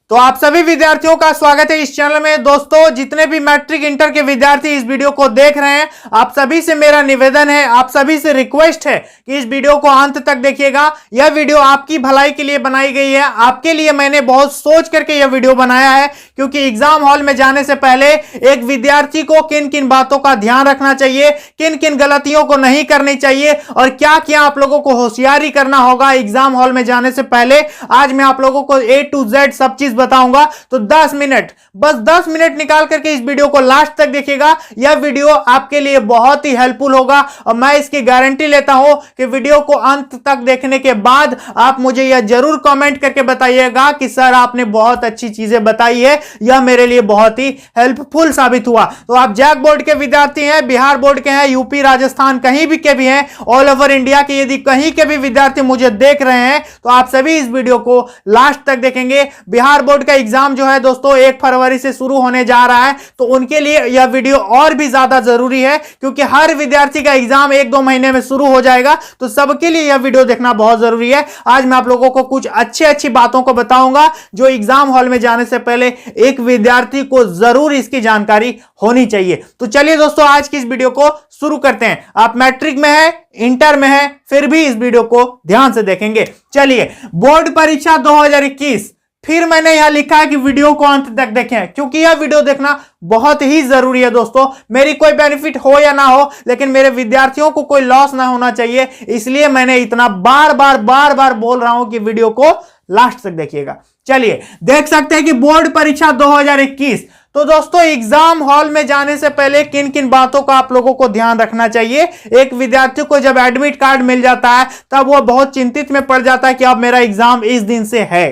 तो आप सभी विद्यार्थियों का स्वागत है इस चैनल में। दोस्तों, जितने भी मैट्रिक इंटर के विद्यार्थी इस वीडियो को देख रहे हैं, आप सभी से मेरा निवेदन है, आप सभी से रिक्वेस्ट है कि इस वीडियो को अंत तक देखिएगा। यह वीडियो आपकी भलाई के लिए बनाई गई है, आपके लिए मैंने बहुत सोच करके यह वीडियो बनाया है, क्योंकि एग्जाम हॉल में जाने से पहले एक विद्यार्थी को किन किन बातों का ध्यान रखना चाहिए, किन किन गलतियों को नहीं करनी चाहिए और क्या क्या आप लोगों को होशियारी करना होगा एग्जाम हॉल में जाने से पहले। आज मैं आप लोगों को A to Z सब चीज बताऊंगा। तो 10 मिनट, बस 10 मिनट निकाल करके इस वीडियो को लास्ट तक देखिएगा। यह वीडियो आपके लिए बहुत ही हेल्पफुल होगा और मैं इसकी गारंटी लेता हूं कि वीडियो को अंत तक देखने के बाद आप मुझे यह जरूर कमेंट करके बताइएगा कि सर आपने बहुत अच्छी चीजें बताई है, यह मेरे लिए बहुत ही हेल्पफुल साबित हुआ। तो आप जैक बोर्ड के विद्यार्थी हैं, बिहार बोर्ड के हैं, यूपी, राजस्थान, कहीं भी के भी हैं, ऑल ओवर इंडिया के यदि कहीं के भी विद्यार्थी मुझे देख रहे हैं तो आप सभी इस वीडियो को लास्ट तक देखेंगे। बिहार बोर्ड का एग्जाम जो है दोस्तों 1 फरवरी से शुरू होने जा रहा है, तो उनके लिए यह वीडियो और भी ज्यादा जरूरी है, क्योंकि हर विद्यार्थी का एग्जाम 1-2 महीने में शुरू हो जाएगा, तो सबके लिए यह वीडियो देखना बहुत जरूरी है। आज मैं आप लोगों को कुछ अच्छी बातों को बताऊंगा जो एग्जाम हॉल में जाने से पहले एक विद्यार्थी को जरूर इसकी जानकारी होनी चाहिए। तो चलिए दोस्तों, आज की इस वीडियो को शुरू करते हैं। आप मैट्रिक में है, इंटर में है, फिर भी इस वीडियो को ध्यान से देखेंगे। चलिए, बोर्ड परीक्षा 2021, फिर मैंने यहां लिखा है कि वीडियो को अंत तक देखें, क्योंकि यह वीडियो देखना बहुत ही जरूरी है दोस्तों। मेरी कोई बेनिफिट हो या ना हो, लेकिन मेरे विद्यार्थियों को कोई लॉस ना होना चाहिए, इसलिए मैंने इतना बार बार बोल रहा हूं कि वीडियो को लास्ट तक देखिएगा। चलिए, देख सकते हैं कि बोर्ड परीक्षा 2021। तो दोस्तों, एग्जाम हॉल में जाने से पहले किन किन बातों का आप लोगों को ध्यान रखना चाहिए। एक विद्यार्थी को जब एडमिट कार्ड मिल जाता है तब वो बहुत चिंतित में पड़ जाता है कि अब मेरा एग्जाम इस दिन से है,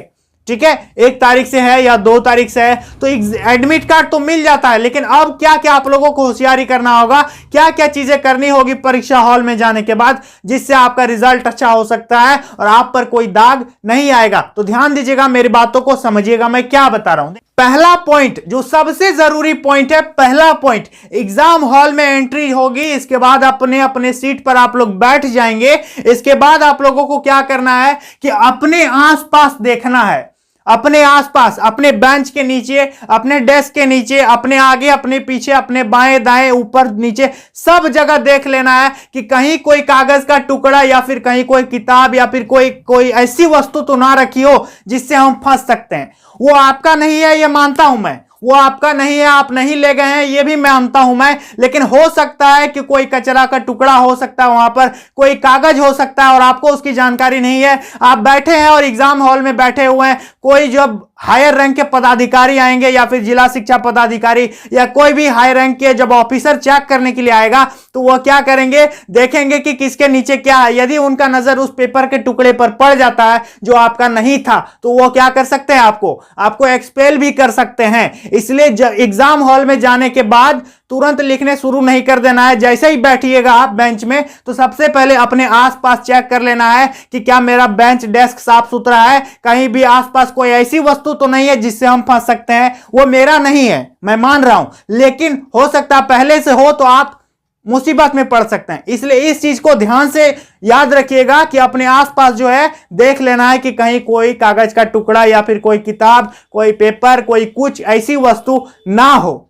ठीक है, 1 तारीख से है या 2 तारीख से है, तो एडमिट कार्ड तो मिल जाता है, लेकिन अब क्या क्या आप लोगों को होशियारी करना होगा, क्या क्या चीजें करनी होगी परीक्षा हॉल में जाने के बाद, जिससे आपका रिजल्ट अच्छा हो सकता है और आप पर कोई दाग नहीं आएगा। तो ध्यान दीजिएगा, मेरी बातों को समझिएगा मैं क्या बता रहा हूं। पहला पॉइंट, जो सबसे जरूरी पॉइंट है, पहला पॉइंट, एग्जाम हॉल में एंट्री होगी, इसके बाद अपने अपने सीट पर आप लोग बैठ जाएंगे। इसके बाद आप लोगों को क्या करना है कि अपने आसपास देखना है, अपने आसपास, अपने बेंच के नीचे, अपने डेस्क के नीचे, अपने आगे, अपने पीछे, अपने बाएं दाएं, ऊपर नीचे, सब जगह देख लेना है कि कहीं कोई कागज का टुकड़ा या फिर कहीं कोई किताब या फिर कोई ऐसी वस्तु तो ना रखी हो जिससे हम फंस सकते हैं। वो आपका नहीं है, ये मानता हूं मैं, वो आपका नहीं है, आप नहीं ले गए हैं, ये भी मानता हूं मैं, लेकिन हो सकता है कि कोई कचरा का टुकड़ा हो सकता है, वहां पर कोई कागज हो सकता है और आपको उसकी जानकारी नहीं है। आप बैठे हैं और एग्जाम हॉल में बैठे हुए हैं, कोई जब हायर रैंक के पदाधिकारी आएंगे या फिर जिला शिक्षा पदाधिकारी या कोई भी हाई रैंक के जब ऑफिसर चेक करने के लिए आएगा, तो वह क्या करेंगे, देखेंगे कि किसके नीचे क्या है। यदि उनका नजर उस पेपर के टुकड़े पर पड़ जाता है जो आपका नहीं था, तो वो क्या कर सकते हैं, आपको एक्सपेल भी कर सकते हैं। इसलिए एग्जाम हॉल में जाने के बाद तुरंत लिखने शुरू नहीं कर देना है। जैसे ही बैठिएगा आप बेंच में, तो सबसे पहले अपने आसपास चेक कर लेना है कि क्या मेरा बेंच डेस्क साफ सुथरा है, कहीं भी आसपास कोई ऐसी वस्तु तो नहीं है जिससे हम फंस सकते हैं। वो मेरा नहीं है, मैं मान रहा हूं, लेकिन हो सकता है पहले से हो तो आप मुसीबत में पड़ सकते हैं। इसलिए इस चीज को ध्यान से याद रखिएगा कि अपने आसपास जो है देख लेना है कि कहीं कोई कागज का टुकड़ा या फिर कोई किताब, कोई पेपर, कोई कुछ ऐसी वस्तु ना हो।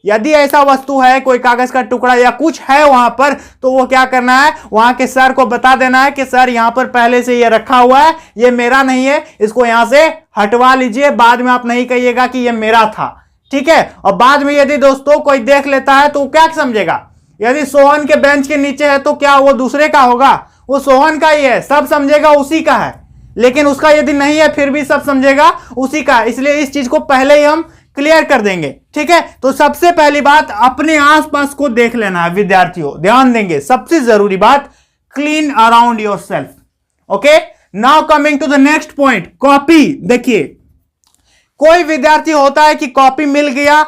यदि ऐसा वस्तु है, कोई कागज का टुकड़ा या कुछ है वहां पर, तो वो क्या करना है, वहां के सर को बता देना है कि सर यहां पर पहले से ये रखा हुआ है, ये मेरा नहीं है, इसको यहां से हटवा लीजिए। बाद में आप नहीं कहिएगा कि ये मेरा था, ठीक है। और बाद में यदि दोस्तों कोई देख लेता है तो क्या समझेगा, यदि सोहन के बेंच के नीचे है तो क्या वो दूसरे का होगा, वो सोहन का ही है, सब समझेगा उसी का है। लेकिन उसका यदि नहीं है फिर भी सब समझेगा उसी का, इसलिए इस चीज को पहले ही हम क्लियर कर देंगे, ठीक है। तो सबसे पहली बात, अपने आसपास को देख लेना है विद्यार्थियों, ध्यान देंगे। सबसे जरूरी बात, clean around yourself. Okay, now coming to the next point, copy. देखिए, कोई विद्यार्थी होता है कि कॉपी मिल गया,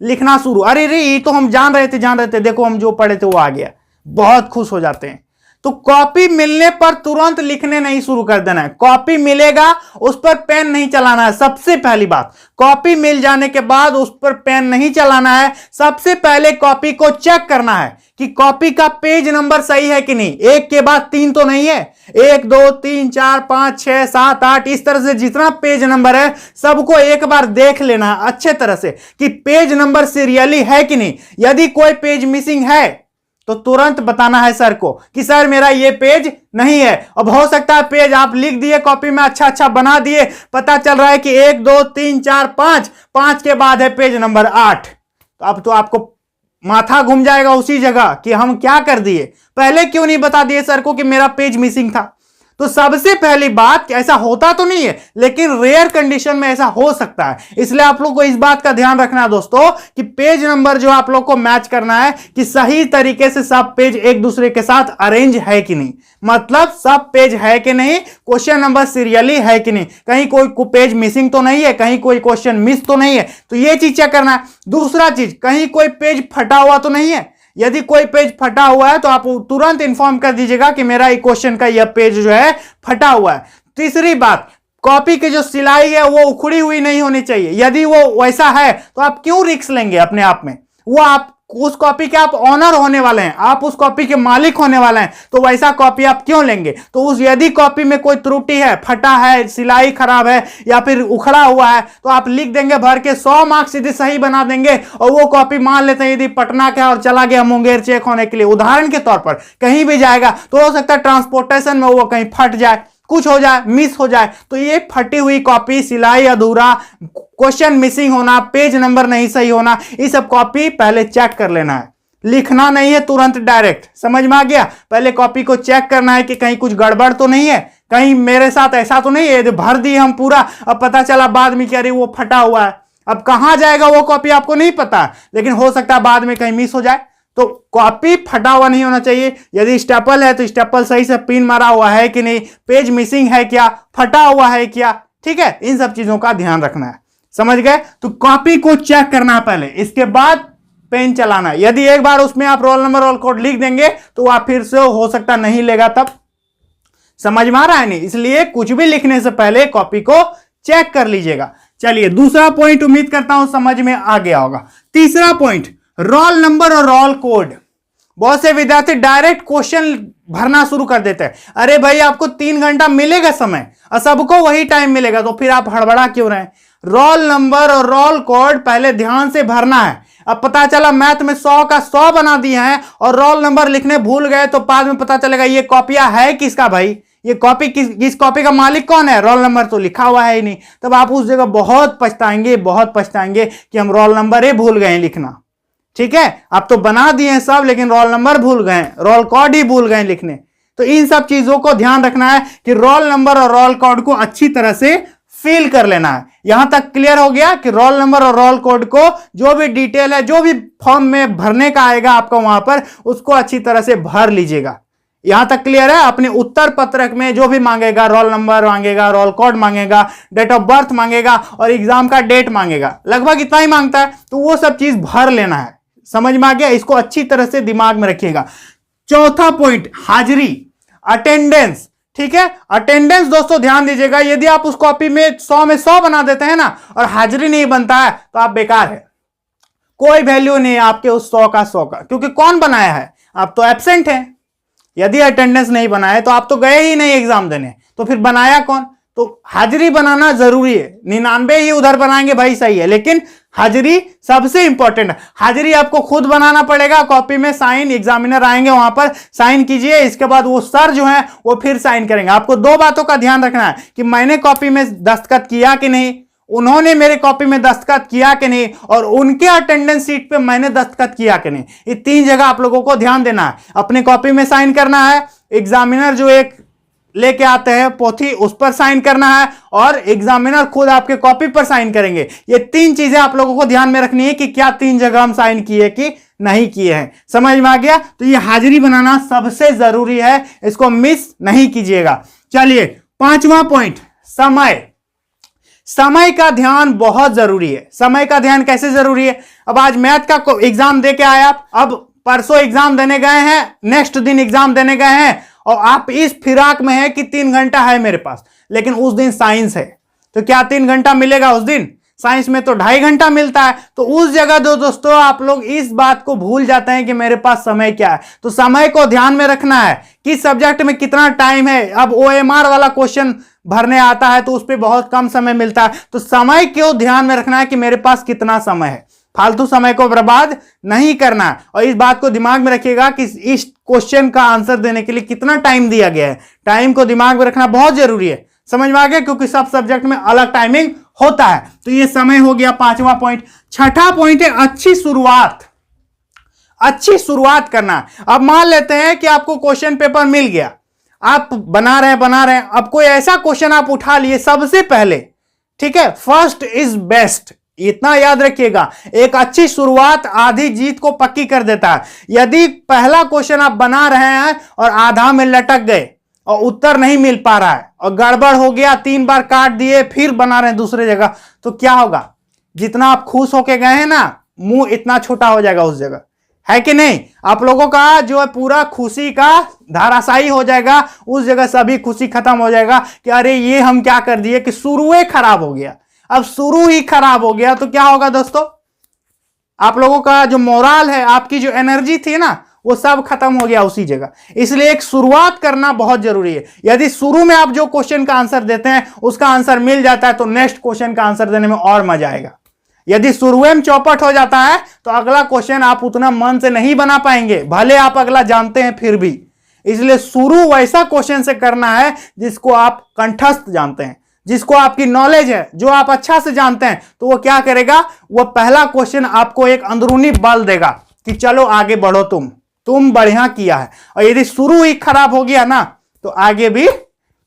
लिखना शुरू, अरे रे ये तो हम जान रहे थे, देखो हम जो पढ़े थे वो आ गया, बहुत खुश हो जाते हैं। तो कॉपी मिलने पर तुरंत लिखने नहीं शुरू कर देना है। कॉपी मिलेगा उस पर पेन नहीं चलाना है। सबसे पहली बात, कॉपी मिल जाने के बाद उस पर पेन नहीं चलाना है। सबसे पहले कॉपी को चेक करना है कि कॉपी का पेज नंबर सही है कि नहीं। एक के बाद तीन तो नहीं है, 1 2 3 4 5 6 7 8 इस तरह से जितना पेज नंबर है सबको एक बार देख लेना है अच्छे तरह से कि पेज नंबर सीरियली है कि नहीं। यदि कोई पेज मिसिंग है तो तुरंत बताना है सर को कि सर मेरा ये पेज नहीं है। अब हो सकता है पेज आप लिख दिए कॉपी में, अच्छा अच्छा बना दिए, पता चल रहा है कि 1 2 3 4 5 के बाद है पेज नंबर 8। तो अब तो आपको माथा घूम जाएगा उसी जगह कि हम क्या कर दिए, पहले क्यों नहीं बता दिए सर को कि मेरा पेज मिसिंग था। तो सबसे पहली बात, ऐसा होता तो नहीं है लेकिन रेयर कंडीशन में ऐसा हो सकता है, इसलिए आप लोग को इस बात का ध्यान रखना है दोस्तों कि पेज नंबर जो आप लोग को मैच करना है कि सही तरीके से सब पेज एक दूसरे के साथ अरेंज है कि नहीं। मतलब सब पेज है कि नहीं, क्वेश्चन नंबर सीरियली है कि नहीं, कहीं कोई पेज मिसिंग तो नहीं है, कहीं कोई क्वेश्चन मिस तो नहीं है। तो ये चीज चेक करना है। दूसरा चीज, कहीं कोई पेज फटा हुआ तो नहीं है। यदि कोई पेज फटा हुआ है तो आप तुरंत इंफॉर्म कर दीजिएगा कि मेरा क्वेश्चन का यह पेज जो है फटा हुआ है। तीसरी बात, कॉपी की जो सिलाई है वो उखड़ी हुई नहीं होनी चाहिए। यदि वो वैसा है तो आप क्यों रिस्क लेंगे अपने आप में। वो आप उस कॉपी के आप ऑनर होने वाले हैं, आप उस कॉपी के मालिक होने वाले हैं, तो वैसा कॉपी आप क्यों लेंगे। तो उस यदि कॉपी में कोई त्रुटि है, फटा है, सिलाई खराब है या फिर उखड़ा हुआ है तो आप लिख देंगे भर के 100 मार्क्स सीधे सही बना देंगे और वो कॉपी मान लेते हैं यदि पटना का और चला गया मुंगेर चेक होने के लिए, उदाहरण के तौर पर कहीं भी जाएगा तो हो सकता है ट्रांसपोर्टेशन में वो कहीं फट जाए, कुछ हो जाए, मिस हो जाए। तो ये फटी हुई कॉपी, सिलाई अधूरा, क्वेश्चन मिसिंग होना, पेज नंबर नहीं सही होना, ये सब कॉपी पहले चेक कर लेना है। लिखना नहीं है तुरंत डायरेक्ट, समझ में आ गया। पहले कॉपी को चेक करना है कि कहीं कुछ गड़बड़ तो नहीं है, कहीं मेरे साथ ऐसा तो नहीं है भर दी हम पूरा, अब पता चला बाद में क्या वो फटा हुआ है। अब कहां जाएगा वो कॉपी आपको नहीं पता, लेकिन हो सकता है बाद में कहीं मिस हो जाए। तो कॉपी फटा हुआ नहीं होना चाहिए। यदि स्टेपल है तो स्टेपल सही से पिन मारा हुआ है कि नहीं, पेज मिसिंग है क्या, फटा हुआ है क्या, ठीक है। इन सब चीजों का ध्यान रखना है, समझ गए। तो कॉपी को चेक करना है पहले, इसके बाद पेन चलाना है। यदि एक बार उसमें आप रोल नंबर रोल कोड लिख देंगे तो आप फिर से हो सकता नहीं लेगा, तब समझ में आ रहा है नहीं। इसलिए कुछ भी लिखने से पहले कॉपी को चेक कर लीजिएगा। चलिए दूसरा पॉइंट उम्मीद करता हूं समझ में आ गया होगा। तीसरा पॉइंट, रोल नंबर और रोल कोड। बहुत से विद्यार्थी डायरेक्ट क्वेश्चन भरना शुरू कर देते हैं। अरे भाई आपको 3 घंटा मिलेगा समय और सबको वही टाइम मिलेगा, तो फिर आप हड़बड़ा क्यों रहे। रोल नंबर और रोल कोड पहले ध्यान से भरना है। अब पता चला मैथ में 100 का 100 बना दिए हैं और रोल नंबर लिखने भूल गए तो बाद में पता चलेगा ये कॉपियां है किसका भाई, ये कॉपी किस कॉपी का मालिक कौन है, रोल नंबर तो लिखा हुआ है ही नहीं। तब आप उस जगह बहुत पछताएंगे कि हम रोल नंबर ही भूल गए लिखना। ठीक है, आप तो बना दिए हैं सब लेकिन रोल नंबर भूल गए, रोल कोड ही भूल गए लिखने। तो इन सब चीजों को ध्यान रखना है कि रोल नंबर और रोल कोड को अच्छी तरह से फिल कर लेना है। यहां तक क्लियर हो गया कि रोल नंबर और रोल कोड को जो भी डिटेल है, जो भी फॉर्म में भरने का आएगा आपका वहां पर, उसको अच्छी तरह से भर लीजिएगा। यहां तक क्लियर है। अपने उत्तर पत्रक में जो भी मांगेगा, रोल नंबर मांगेगा, रोल कोड मांगेगा, डेट ऑफ बर्थ मांगेगा और एग्जाम का डेट मांगेगा, लगभग इतना ही मांगता है। तो वो सब चीज भर लेना है, समझ में आ गया। इसको अच्छी तरह से दिमाग में रखिएगा। चौथा पॉइंट, हाजिरी, अटेंडेंस। ठीक है, अटेंडेंस दोस्तों ध्यान दीजिएगा। यदि आप उस कॉपी में 100 में 100 बना देते हैं ना और हाजिरी नहीं बनता है तो आप बेकार है, कोई वैल्यू नहीं है आपके उस 100 का 100 का, क्योंकि कौन बनाया है, आप तो एब्सेंट हैं। यदि अटेंडेंस नहीं बनाए तो आप तो गए ही नहीं एग्जाम देने, तो फिर बनाया कौन। तो हाजिरी बनाना जरूरी है। 99 ही उधर बनाएंगे भाई सही है, लेकिन हाजिरी सबसे इंपॉर्टेंट है। हाजिरी आपको खुद बनाना पड़ेगा, कॉपी में साइन, एग्जामिनर आएंगे वहां पर साइन कीजिए, इसके बाद वो सर जो है वो फिर साइन करेंगे। आपको 2 बातों का ध्यान रखना है कि मैंने कॉपी में दस्तखत किया कि नहीं, उन्होंने मेरे कॉपी में दस्तखत किया कि नहीं, और उनके अटेंडेंस सीट पे मैंने दस्तखत किया कि नहीं। ये 3 जगह आप लोगों को ध्यान देना है। अपने कॉपी में साइन करना है, एग्जामिनर जो एक लेके आते हैं पोथी उस पर साइन करना है, और एग्जामिनर खुद आपके कॉपी पर साइन करेंगे। ये 3 चीजें आप लोगों को ध्यान में रखनी है कि क्या 3 जगह हम साइन किए कि नहीं किए हैं। समझ में आ गया। तो ये हाजिरी बनाना सबसे जरूरी है, इसको मिस नहीं कीजिएगा। चलिए 5वां पॉइंट, समय। समय का ध्यान बहुत जरूरी है। समय का ध्यान कैसे जरूरी है, अब आज मैथ का एग्जाम दे के आए आप, अब परसों एग्जाम देने गए हैं, नेक्स्ट दिन एग्जाम देने गए हैं और आप इस फिराक में है कि 3 घंटा है मेरे पास, लेकिन उस दिन साइंस है तो क्या 3 घंटा मिलेगा उस दिन? साइंस में तो 2.5 घंटा मिलता है। तो उस जगह दोस्तों आप लोग इस बात को भूल जाते हैं कि मेरे पास समय क्या है। तो समय को ध्यान में रखना है कि सब्जेक्ट में कितना टाइम है। अब OMR वाला क्वेश्चन भरने आता है तो उस पर बहुत कम समय मिलता है, तो समय को ध्यान में रखना है कि मेरे पास कितना समय है। फालतू समय को बर्बाद नहीं करना है। और इस बात को दिमाग में रखिएगा कि इस क्वेश्चन का आंसर देने के लिए कितना टाइम दिया गया है। टाइम को दिमाग में रखना बहुत जरूरी है। समझ में आ गया? क्योंकि सब सब्जेक्ट में अलग टाइमिंग होता है। तो ये समय हो गया 5वां पॉइंट। 6ठा पॉइंट है अच्छी शुरुआत। अच्छी शुरुआत करना है। अब मान लेते हैं कि आपको क्वेश्चन पेपर मिल गया, आप बना रहे हैं। अब कोई ऐसा क्वेश्चन आप उठा लिए सबसे पहले, ठीक है, फर्स्ट इज बेस्ट, इतना याद रखिएगा। एक अच्छी शुरुआत आधी जीत को पक्की कर देता है। यदि पहला क्वेश्चन आप बना रहे हैं और आधा में लटक गए और उत्तर नहीं मिल पा रहा है और गड़बड़ हो गया, 3 बार काट दिए, फिर बना रहे हैं दूसरे जगह, तो क्या होगा? जितना आप खुश होके गए हैं ना, मुंह इतना छोटा हो जाएगा उस जगह, है कि नहीं? आप लोगों का जो है पूरा खुशी का धाराशायी हो जाएगा। उस जगह सभी खुशी खत्म हो जाएगा कि अरे ये हम क्या कर दिए कि शुरू ही खराब हो गया। अब शुरू ही खराब हो गया तो क्या होगा दोस्तों? आप लोगों का जो मोरल है, आपकी जो एनर्जी थी ना, वो सब खत्म हो गया उसी जगह। इसलिए एक शुरुआत करना बहुत जरूरी है। यदि शुरू में आप जो क्वेश्चन का आंसर देते हैं उसका आंसर मिल जाता है तो नेक्स्ट क्वेश्चन का आंसर देने में और मजा आएगा। यदि शुरू में चौपट हो जाता है तो अगला क्वेश्चन आप उतना मन से नहीं बना पाएंगे, भले आप अगला जानते हैं फिर भी। इसलिए शुरू वैसा क्वेश्चन से करना है जिसको आप कंठस्थ जानते हैं, जिसको आपकी नॉलेज है, जो आप अच्छा से जानते हैं। तो वो क्या करेगा? वो पहला क्वेश्चन आपको एक अंदरूनी बल देगा कि चलो आगे बढ़ो, तुम बढ़िया किया है। और यदि शुरू ही खराब हो गया ना तो आगे भी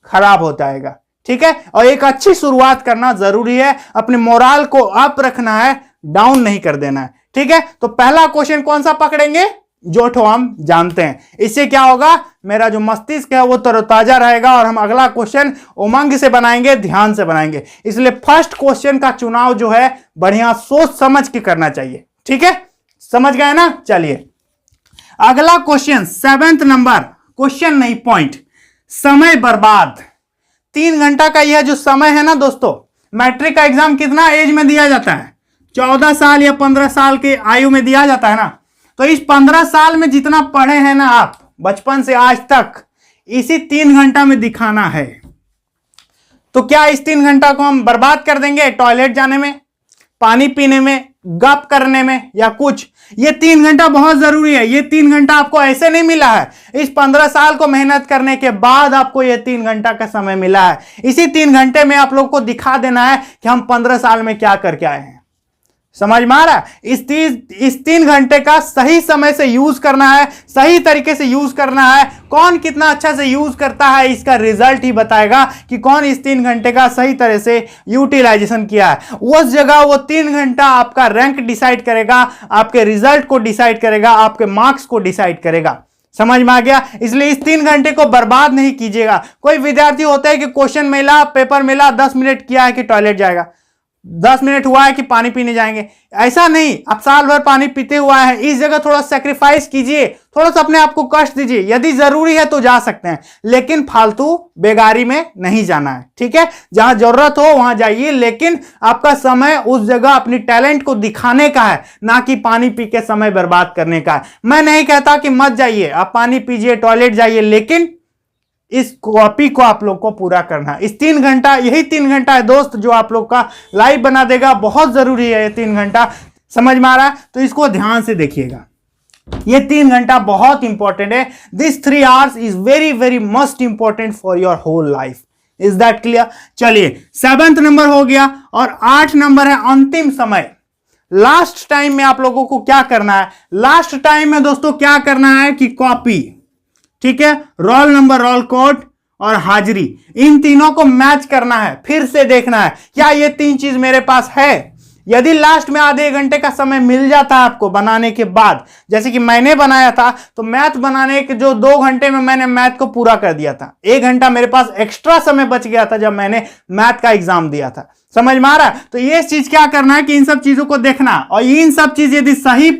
खराब हो जाएगा, ठीक है। और एक अच्छी शुरुआत करना जरूरी है। अपने मोरल को अप रखना है, डाउन नहीं कर देना है, ठीक है। तो पहला क्वेश्चन कौन सा पकड़ेंगे? जो ठो हम जानते हैं। इससे क्या होगा? मेरा जो मस्तिष्क है वो तरोताजा रहेगा और हम अगला क्वेश्चन उमंग से बनाएंगे, ध्यान से बनाएंगे। इसलिए फर्स्ट क्वेश्चन का चुनाव जो है बढ़िया सोच समझ के करना चाहिए, ठीक है। समझ गए ना? चलिए अगला क्वेश्चन 7th नंबर क्वेश्चन नहीं पॉइंट, समय बर्बाद। 3 घंटा का यह जो समय है ना दोस्तों, मैट्रिक का एग्जाम कितना एज में दिया जाता है? 14 साल या 15 साल के आयु में दिया जाता है ना। तो इस 15 साल में जितना पढ़े हैं ना आप बचपन से आज तक, इसी 3 घंटा में दिखाना है। तो क्या इस 3 घंटा को हम बर्बाद कर देंगे टॉयलेट जाने में, पानी पीने में, गप करने में या कुछ? ये 3 घंटा बहुत जरूरी है। ये 3 घंटा आपको ऐसे नहीं मिला है। इस 15 साल को मेहनत करने के बाद आपको ये 3 घंटा का समय मिला है। इसी 3 घंटे में आप लोग को दिखा देना है कि हम 15 साल में क्या करके आए हैं। समझ में आ रहा है? इस 3 घंटे का सही समय से यूज करना है, सही तरीके से यूज करना है। कौन कितना अच्छा से यूज करता है इसका रिजल्ट ही बताएगा कि कौन इस 3 घंटे का सही तरह से यूटिलाइजेशन किया है। उस जगह वो 3 घंटा आपका रैंक डिसाइड करेगा, आपके रिजल्ट को डिसाइड करेगा, आपके मार्क्स को डिसाइड करेगा। समझ में आ गया? इसलिए इस 3 घंटे को बर्बाद नहीं कीजिएगा। कोई विद्यार्थी होता है कि क्वेश्चन मिला, पेपर मिला, 10 मिनट किया है कि टॉयलेट जाएगा, 10 मिनट हुआ है कि पानी पीने जाएंगे। ऐसा नहीं, आप साल भर पानी पीते हुआ है। इस जगह थोड़ा सेक्रीफाइस कीजिए, थोड़ा सा अपने आप को कष्ट दीजिए। यदि जरूरी है तो जा सकते हैं, लेकिन फालतू बेगारी में नहीं जाना है, ठीक है। जहां जरूरत हो वहां जाइए, लेकिन आपका समय उस जगह अपनी टैलेंट को दिखाने का है, ना कि पानी पी के समय बर्बाद करने का है। मैं नहीं कहता कि मत जाइए, आप पानी पीजिए, टॉयलेट जाइए, लेकिन इस कॉपी को आप लोग को पूरा करना है। इस 3 घंटा, यही 3 घंटा है दोस्त जो आप लोग का लाइफ बना देगा। बहुत जरूरी है ये 3 घंटा। समझ में आ रहा है? तो इसको ध्यान से देखिएगा, ये 3 घंटा बहुत इंपॉर्टेंट है। This 3 hours is very very must important for your whole life. Is that clear? चलिए 7th नंबर हो गया और 8 नंबर है अंतिम समय। लास्ट टाइम में आप लोगों को क्या करना है? लास्ट टाइम में दोस्तों क्या करना है कि कॉपी, ठीक है, रोल नंबर, रोल कोड और हाजिरी, इन तीनों को मैच करना है। फिर से देखना है क्या ये 3 चीज मेरे पास है। यदि लास्ट में आधे घंटे का समय मिल जाता है आपको बनाने के बाद, जैसे कि मैंने बनाया था, तो मैथ बनाने के जो 2 घंटे में मैंने मैथ को पूरा कर दिया था। 1 घंटा मेरे पास एक्स्ट्रा समय बच गया था जब मैंने मैथ का एग्जाम दिया था। समझ में आ रहा है? तो ये चीज क्या करना है कि इन सब चीजों को देखना, और इन सब चीज यदि सही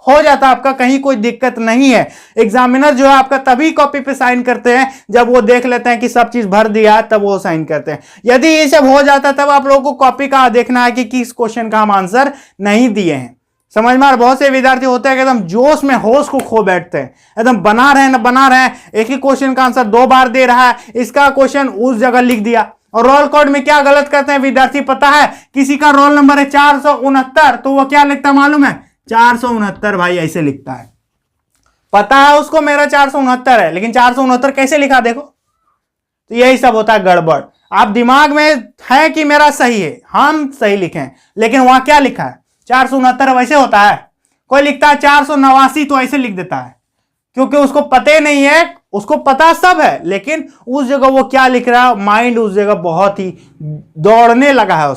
हो जाता है आपका, कहीं कोई दिक्कत नहीं है। एग्जामिनर जो है आपका तभी कॉपी पे साइन करते हैं जब वो देख लेते हैं कि सब चीज भर दिया है, तब वो साइन करते हैं। यदि ये सब हो जाता है तब आप लोगों को कॉपी का देखना है कि किस क्वेश्चन का हम आंसर नहीं दिए हैं। समझ में आ रहा? बहुत से विद्यार्थी होते हैं कि एकदम जोश में होश को खो बैठते हैं, एकदम बना रहे हैं ना बना रहे हैं, एक ही क्वेश्चन का आंसर 2 बार दे रहा है, इसका क्वेश्चन उस जगह लिख दिया। और रोल कोड में क्या गलत करते हैं विद्यार्थी पता है? किसी का रोल नंबर है 469 तो वो क्या लिखता मालूम है? 469 भाई ऐसे लिखता है। पता है उसको मेरा 469 है, लेकिन 469 कैसे लिखा देखो। तो यही सब होता है गड़बड़। आप दिमाग में है कि मेरा सही है, हम सही लिखें, लेकिन वहां क्या लिखा है? 469 वैसे होता है। कोई लिखता है 489 तो ऐसे लिख देता है, क्योंकि उसको पता नहीं है, उसको पता सब है, लेकिन उस जगह वो क्या लिख रहा है, माइंड उस जगह बहुत ही दौड़ने लगा है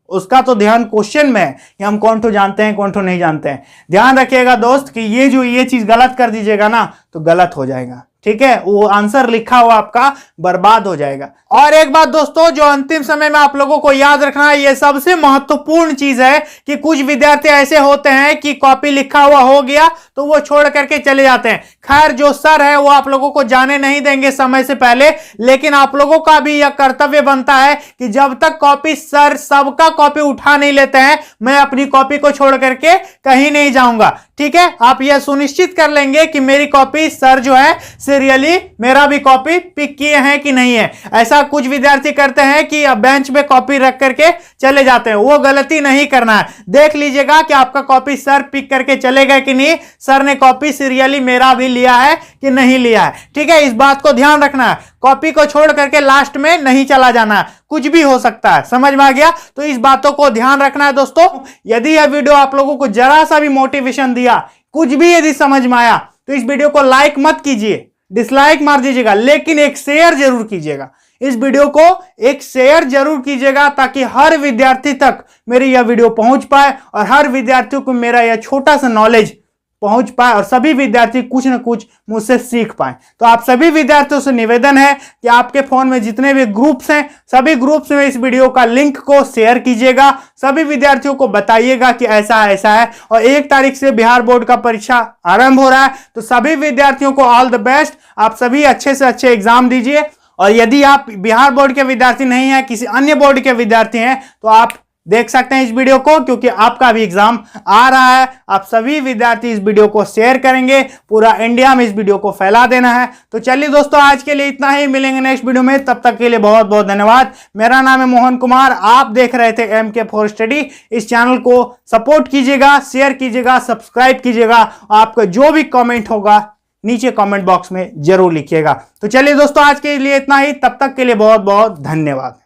उसका तो ध्यान क्वेश्चन में है कि हम कौन ठो जानते हैं कौन ठो नहीं जानते हैं। ध्यान रखिएगा दोस्त कि ये चीज गलत कर दीजिएगा ना तो गलत हो जाएगा, ठीक है? वो आंसर लिखा हुआ आपका बर्बाद हो जाएगा। और एक बात दोस्तों जो अंतिम समय में आप लोगों को याद रखना है, ये सबसे महत्वपूर्ण चीज है कि कुछ विद्यार्थी ऐसे होते हैं कि कॉपी लिखा हुआ हो गया तो वो छोड़ करके चले जाते हैं। खैर जो सर है वो आप लोगों को जाने नहीं देंगे समय से पहले, लेकिन आप लोगों का भी यह कर्तव्य बनता है कि जब तक कॉपी सर सबका कॉपी उठा नहीं लेते हैं, मैं अपनी कॉपी को छोड़ करके कहीं नहीं जाऊंगा, ठीक है? आप यह सुनिश्चित कर लेंगे कि मेरी कॉपी सर जो है सीरियली मेरा भी कॉपी पिक किए हैं कि नहीं है। ऐसा कुछ विद्यार्थी करते हैं कि बेंच पे कॉपी रख करके चले जाते हैं, वो गलती नहीं करना है। देख लीजिएगा कि आपका कॉपी सर पिक करके चले गए कि नहीं, सर ने कॉपी सीरियली मेरा भी लिया है कि नहीं लिया है, ठीक है? इस बात को ध्यान रखना है। कॉपी को छोड़ करके लास्ट में नहीं चला जाना है, कुछ भी हो सकता है। समझ में आ गया? तो इस बातों को ध्यान रखना है दोस्तों। यदि यह वीडियो आप लोगों को जरा सा भी मोटिवेशन दिया, कुछ भी यदि समझ में आया, तो इस वीडियो को लाइक मत कीजिए, डिसलाइक मार दीजिएगा, लेकिन एक शेयर जरूर कीजिएगा। इस वीडियो को एक शेयर जरूर कीजिएगा ताकि हर विद्यार्थी तक मेरी यह वीडियो पहुंच पाए और हर विद्यार्थियों को मेरा यह छोटा सा नॉलेज पहुंच पाए और सभी विद्यार्थी कुछ न कुछ मुझसे सीख पाए। तो आप सभी विद्यार्थियों से निवेदन है कि आपके फोन में जितने भी ग्रुप्स हैं, सभी ग्रुप्स में इस वीडियो का लिंक को शेयर कीजिएगा, सभी विद्यार्थियों को बताइएगा कि ऐसा है। और 1 तारीख से बिहार बोर्ड का परीक्षा आरंभ हो रहा है, तो सभी विद्यार्थियों को ऑल द बेस्ट। आप सभी अच्छे से अच्छे एग्जाम दीजिए। और यदि आप बिहार बोर्ड के विद्यार्थी नहीं है, किसी अन्य बोर्ड के विद्यार्थी हैं, तो आप देख सकते हैं इस वीडियो को, क्योंकि आपका भी एग्जाम आ रहा है। आप सभी विद्यार्थी इस वीडियो को शेयर करेंगे, पूरा इंडिया में इस वीडियो को फैला देना है। तो चलिए दोस्तों, आज के लिए इतना ही, मिलेंगे नेक्स्ट वीडियो में, तब तक के लिए बहुत बहुत धन्यवाद। मेरा नाम है मोहन कुमार, आप देख रहे थे MK4 स्टडी। इस चैनल को सपोर्ट कीजिएगा, शेयर कीजिएगा, सब्सक्राइब कीजिएगा। आपका जो भी कमेंट होगा नीचे कमेंट बॉक्स में जरूर लिखिएगा। तो चलिए दोस्तों, आज के लिए इतना ही, तब तक के लिए बहुत बहुत धन्यवाद।